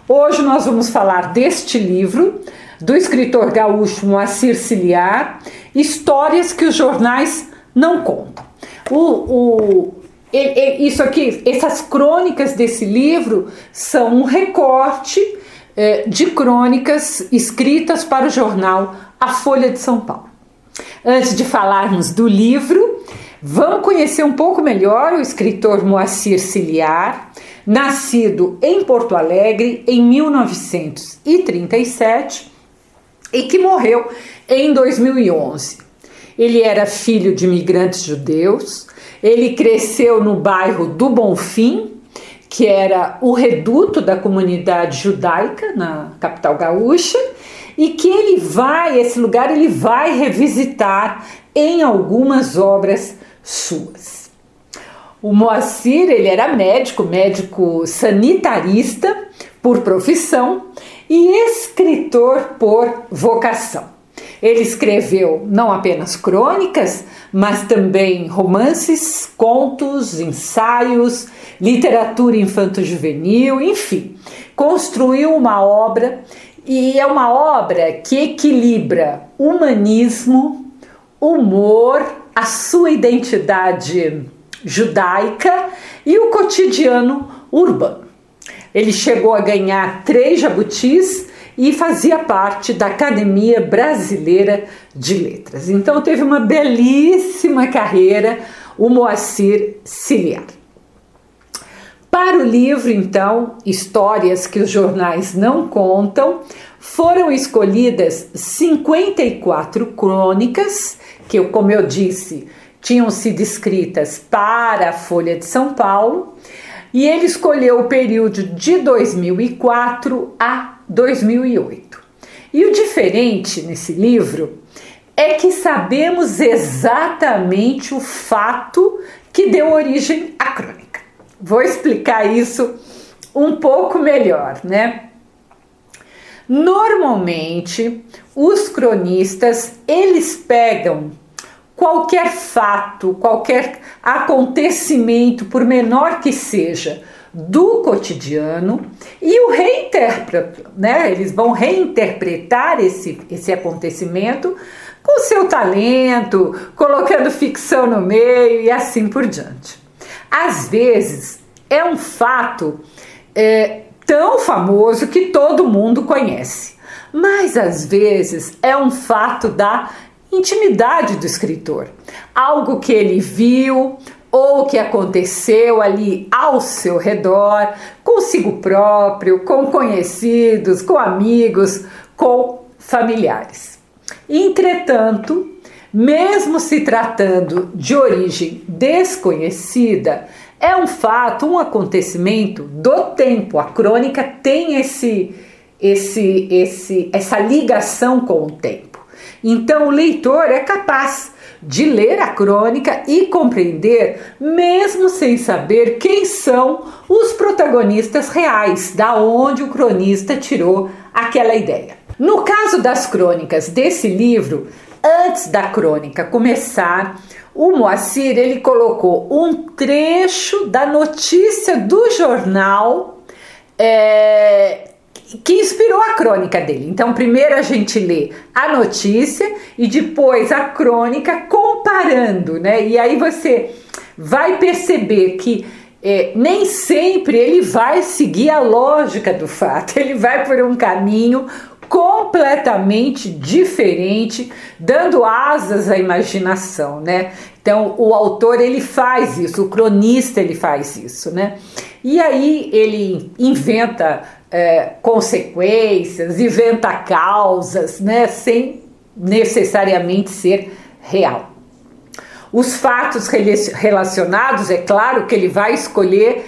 Hoje nós vamos falar deste livro, do escritor gaúcho Moacir Ciliar, Histórias que os Jornais Não Contam. Isso aqui, essas crônicas desse livro são um recorte de crônicas escritas para o jornal A Folha de São Paulo. Antes de falarmos do livro, vamos conhecer um pouco melhor o escritor Moacir Ciliar, nascido em Porto Alegre em 1937 e que morreu em 2011. Ele era filho de imigrantes judeus, ele cresceu no bairro do Bonfim, que era o reduto da comunidade judaica na capital gaúcha, e que esse lugar ele vai revisitar em algumas obras suas. O Moacir, ele era médico sanitarista por profissão e escritor por vocação. Ele escreveu não apenas crônicas, mas também romances, contos, ensaios, literatura infanto-juvenil, enfim, construiu uma obra, e é uma obra que equilibra humanismo, humor, a sua identidade judaica e o cotidiano urbano. Ele chegou a ganhar 3 jabutis e fazia parte da Academia Brasileira de Letras. Então teve uma belíssima carreira o Moacir Ciliar. Para o livro, então, Histórias que os Jornais Não Contam, foram escolhidas 54 crônicas, que, como eu disse, tinham sido escritas para a Folha de São Paulo, e ele escolheu o período de 2004 a 2008. E o diferente nesse livro é que sabemos exatamente o fato que deu origem à crônica. Vou explicar isso um pouco melhor, né? Normalmente, os cronistas, eles pegam qualquer fato, qualquer acontecimento, por menor que seja, do cotidiano e o reinterpretam, né? Eles vão reinterpretar esse acontecimento com seu talento, colocando ficção no meio e assim por diante. Às vezes é um fato tão famoso que todo mundo conhece, mas às vezes é um fato da intimidade do escritor, algo que ele viu ou que aconteceu ali ao seu redor, consigo próprio, com conhecidos, com amigos, com familiares. Entretanto, mesmo se tratando de origem desconhecida, é um fato, um acontecimento do tempo. A crônica tem essa ligação com o tempo. Então o leitor é capaz de ler a crônica e compreender, mesmo sem saber quem são os protagonistas reais, da onde o cronista tirou aquela ideia. No caso das crônicas desse livro, antes da crônica começar, o Moacir ele colocou um trecho da notícia do jornal que inspirou a crônica dele. Então, primeiro a gente lê a notícia e depois a crônica comparando, né? E aí você vai perceber que nem sempre ele vai seguir a lógica do fato, ele vai por um caminho completamente diferente, dando asas à imaginação, né? Então, o autor ele faz isso, o cronista ele faz isso, né? E aí ele inventa consequências, inventa causas, né, sem necessariamente ser real. Os fatos relacionados, é claro que ele vai escolher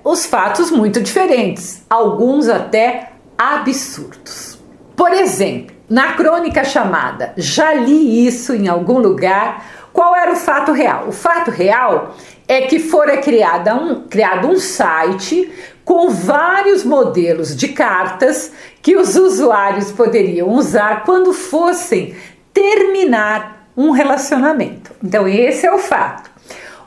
os fatos muito diferentes, alguns até absurdos. Por exemplo, na crônica chamada Já Li Isso em Algum Lugar, qual era o fato real? O fato real é que fora criado um site com vários modelos de cartas que os usuários poderiam usar quando fossem terminar um relacionamento. Então esse é o fato.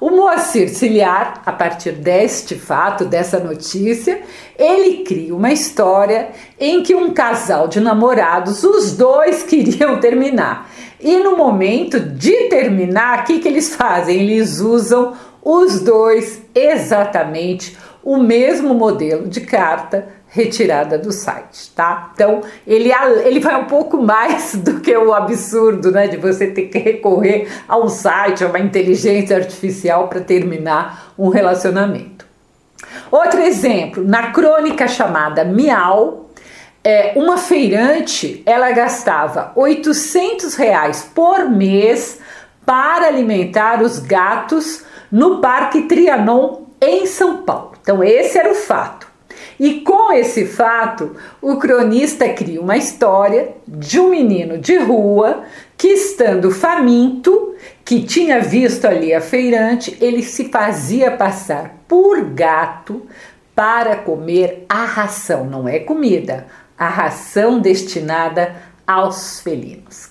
O Moacir Ciliar, a partir deste fato, dessa notícia, ele cria uma história em que um casal de namorados, os dois queriam terminar. E no momento de terminar, o que eles fazem? Eles usam os dois exatamente o mesmo modelo de carta retirada do site, tá? Então, ele vai um pouco mais do que o absurdo, né, de você ter que recorrer a um site, a uma inteligência artificial para terminar um relacionamento. Outro exemplo, na crônica chamada Miau, uma feirante, ela gastava R$800 por mês para alimentar os gatos no Parque Trianon, em São Paulo. Então, esse era o fato. E com esse fato, o cronista cria uma história de um menino de rua que, estando faminto, que tinha visto ali a feirante, ele se fazia passar por gato para comer a ração, não é comida, a ração destinada aos felinos.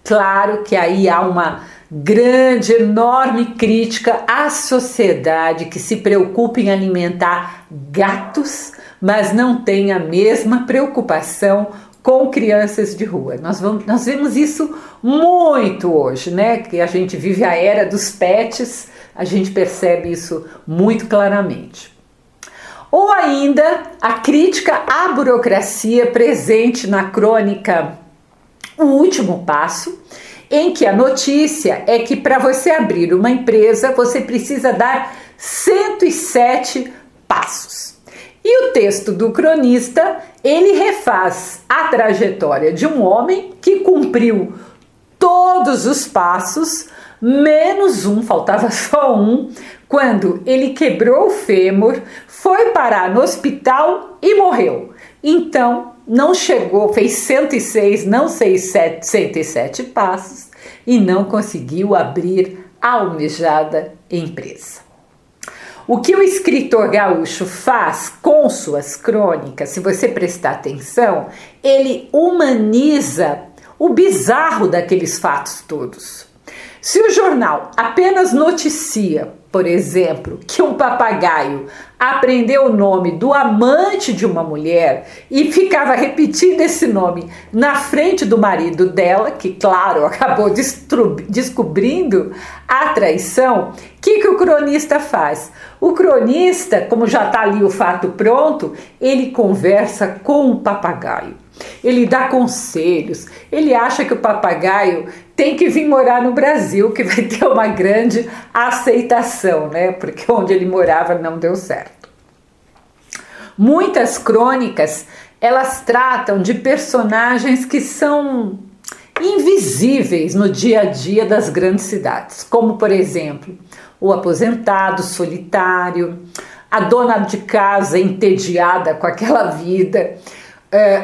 Claro que aí há uma grande, enorme crítica à sociedade que se preocupa em alimentar gatos, mas não tem a mesma preocupação com crianças de rua. Nós vemos isso muito hoje, né? Que a gente vive a era dos pets, a gente percebe isso muito claramente. Ou ainda a crítica à burocracia presente na crônica O Último Passo, em que a notícia é que para você abrir uma empresa você precisa dar 107 passos. E o texto do cronista, ele refaz a trajetória de um homem que cumpriu todos os passos, menos um, faltava só um, quando ele quebrou o fêmur, foi parar no hospital e morreu. Então, não chegou, fez 106, não 107 passos e não conseguiu abrir a almejada empresa. O que o escritor gaúcho faz com suas crônicas, se você prestar atenção, ele humaniza o bizarro daqueles fatos todos. Se o jornal apenas noticia, por exemplo, que um papagaio aprendeu o nome do amante de uma mulher e ficava repetindo esse nome na frente do marido dela, que, claro, acabou descobrindo a traição, o que o cronista faz? O cronista, como já está ali o fato pronto, ele conversa com o papagaio. Ele dá conselhos, ele acha que o papagaio tem que vir morar no Brasil, que vai ter uma grande aceitação, né? Porque onde ele morava não deu certo. Muitas crônicas, elas tratam de personagens que são invisíveis no dia a dia das grandes cidades, como, por exemplo, o aposentado solitário, a dona de casa entediada com aquela vida,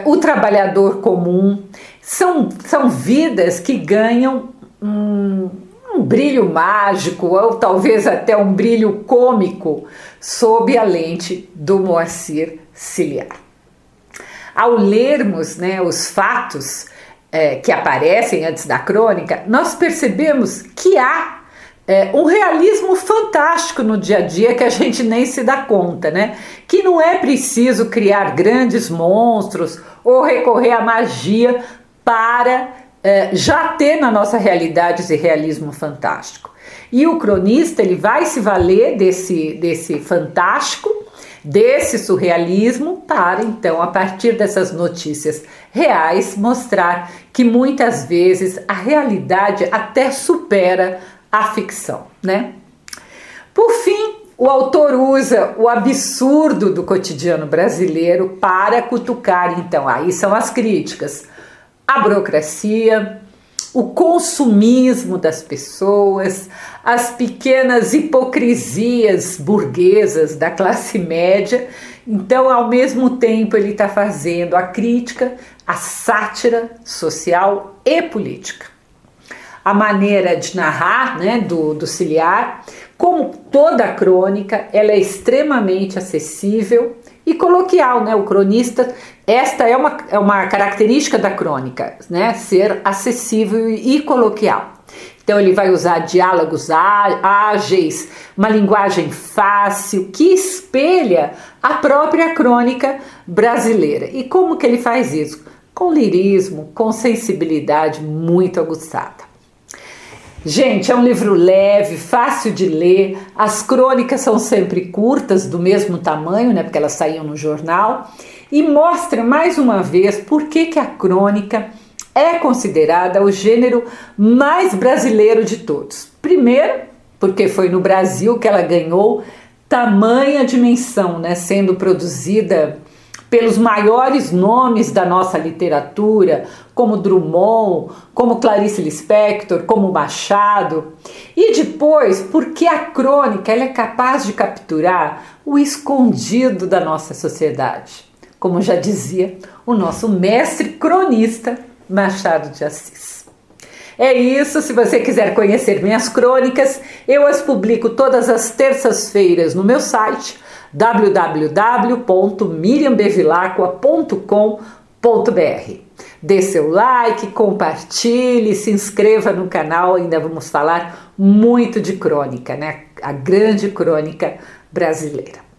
o trabalhador comum. São vidas que ganham um brilho mágico ou talvez até um brilho cômico sob a lente do Moacir Ciliar. Ao lermos, né, os fatos que aparecem antes da crônica, nós percebemos que há um realismo fantástico no dia a dia que a gente nem se dá conta, né? Que não é preciso criar grandes monstros ou recorrer à magia para já ter na nossa realidade esse realismo fantástico. E o cronista, ele vai se valer desse fantástico, desse surrealismo, para então, a partir dessas notícias reais, mostrar que muitas vezes a realidade até supera a ficção, né? Por fim, o autor usa o absurdo do cotidiano brasileiro para cutucar, então, aí são as críticas, a burocracia, o consumismo das pessoas, as pequenas hipocrisias burguesas da classe média. Então, ao mesmo tempo, ele está fazendo a crítica, a sátira social e política. A maneira de narrar, né, do Ciliar, como toda a crônica, ela é extremamente acessível e coloquial, né? O cronista, esta é uma característica da crônica, né? Ser acessível e coloquial. Então ele vai usar diálogos ágeis, uma linguagem fácil que espelha a própria crônica brasileira. E como que ele faz isso? Com lirismo, com sensibilidade muito aguçada. Gente, é um livro leve, fácil de ler, as crônicas são sempre curtas, do mesmo tamanho, né, porque elas saíam no jornal, e mostra mais uma vez por que a crônica é considerada o gênero mais brasileiro de todos. Primeiro, porque foi no Brasil que ela ganhou tamanha dimensão, né, sendo produzida pelos maiores nomes da nossa literatura, como Drummond, como Clarice Lispector, como Machado. E depois, porque a crônica ela é capaz de capturar o escondido da nossa sociedade, como já dizia o nosso mestre cronista Machado de Assis. É isso, se você quiser conhecer minhas crônicas, eu as publico todas as terças-feiras no meu site www.miriambevilacqua.com.br. Dê seu like, compartilhe, se inscreva no canal, ainda vamos falar muito de crônica, né? A grande crônica brasileira.